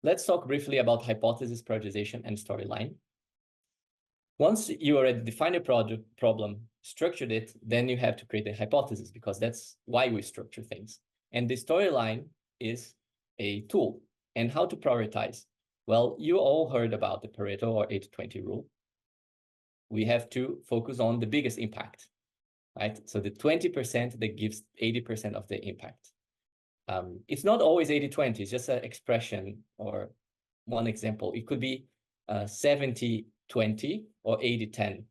let's talk briefly about hypothesis prioritization and storyline. Once you already define a problem, structured it, then you have to create a hypothesis, because that's why we structure things. And the storyline is a tool. And how to prioritize? Well, you all heard about the Pareto or 80-20 rule. We have to focus on the biggest impact, right? So the 20% that gives 80% of the impact. It's not always 80-20, it's just an expression or one example. It could be 70-20 or 80-10,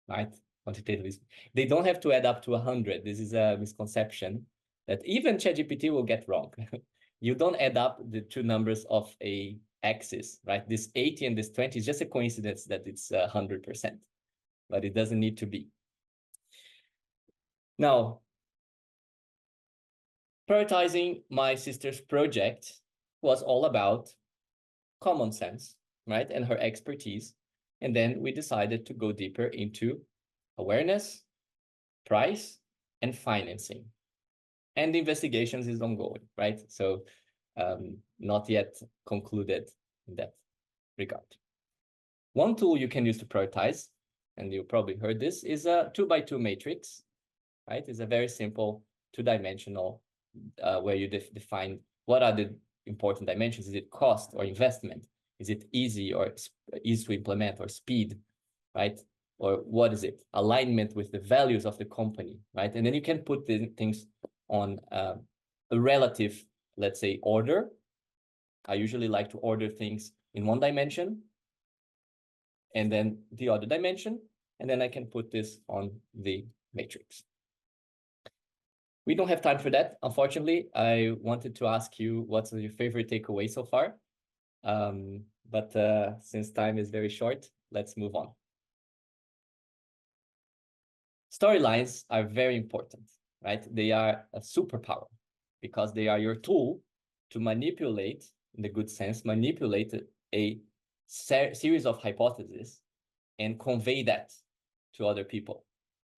right? Quantitatively. They don't have to add up to 100. This is a misconception that even ChatGPT will get wrong. You don't add up the two numbers of a axis, right? This 80 and this 20 is just a coincidence that it's 100%, but it doesn't need to be. Now, prioritizing my sister's project was all about common sense, right? And her expertise. And then we decided to go deeper into awareness, price, and financing. And the investigations is ongoing, right? So not yet concluded in that regard. One tool you can use to prioritize, and you probably heard this, is a 2x2 matrix, right? It's a very simple two-dimensional where you define what are the important dimensions. Is it cost or investment? Is it easy or easy to implement, or speed, right? Or what is it? Alignment with the values of the company, right? And then you can put the things on a relative, let's say, order. I usually like to order things in one dimension and then the other dimension, and then I can put this on the matrix. We don't have time for that, unfortunately. I wanted to ask you what's your favorite takeaway so far, but since time is very short, let's move on. Storylines are very important, right? They are a superpower because they are your tool to manipulate, in the good sense, manipulate a series of hypotheses and convey that to other people,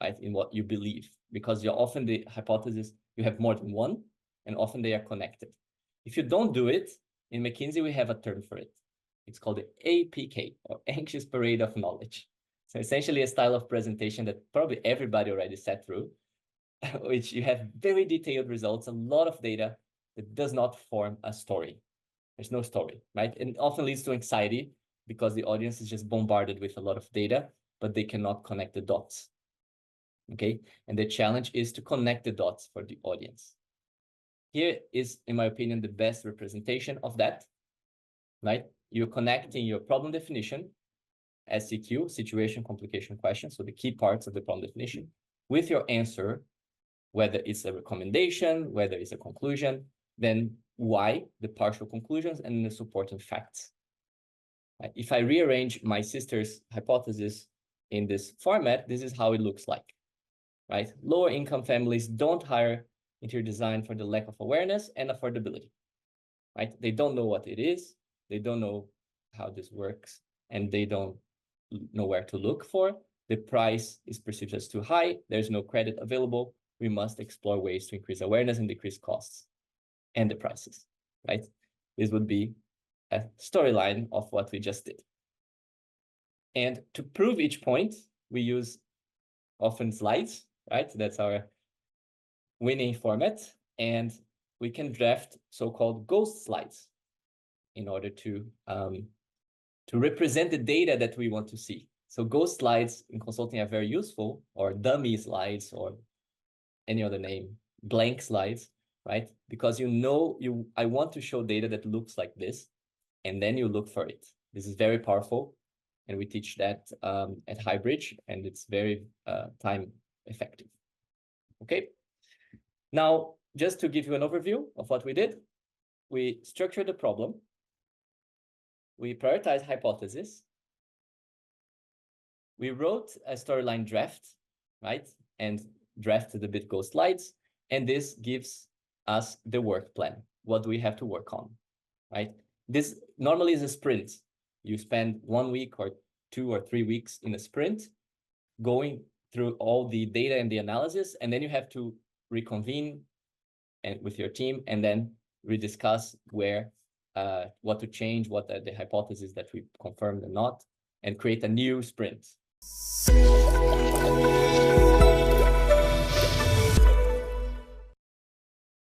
right? In what you believe, because you're often the hypothesis, you have more than one, and often they are connected. If you don't do it, in McKinsey, we have a term for it. It's called the APK, or Anxious Parade of Knowledge. So essentially a style of presentation that probably everybody already sat through, which you have very detailed results, a lot of data that does not form a story. There's no story, right? And often leads to anxiety because the audience is just bombarded with a lot of data, but they cannot connect the dots, okay? And the challenge is to connect the dots for the audience. Here is, in my opinion, the best representation of that, right? You're connecting your problem definition, SCQ, situation, complication, question, so the key parts of the problem definition, with your answer, whether it's a recommendation, whether it's a conclusion, then why, the partial conclusions, and the supporting facts. Right? If I rearrange my sister's hypothesis in this format, this is how it looks like, right? Lower income families don't hire interior design for the lack of awareness and affordability, right? They don't know what it is, they don't know how this works, and they don't know where to look for. The price is perceived as too high, there's no credit available. We must explore ways to increase awareness and decrease costs and the prices, right? This would be a storyline of what we just did. And to prove each point, we use often slides, right? That's our winning format. And we can draft so-called ghost slides in order to represent the data that we want to see. So ghost slides in consulting are very useful, or dummy slides, or any other name, blank slides, right? Because I want to show data that looks like this, and then you look for it. This is very powerful, and we teach that at Highbridge, and it's very time effective. Okay. Now, just to give you an overview of what we did, we structured the problem, we prioritized hypothesis, we wrote a storyline draft, right? And drafted a bit ghost slides, and this gives us the work plan, what do we have to work on, right? This normally is a sprint. You spend 1 week or 2 or 3 weeks in a sprint going through all the data and the analysis, and then you have to reconvene and with your team and then rediscuss where what to change, what are the hypotheses that we confirmed and not, and create a new sprint.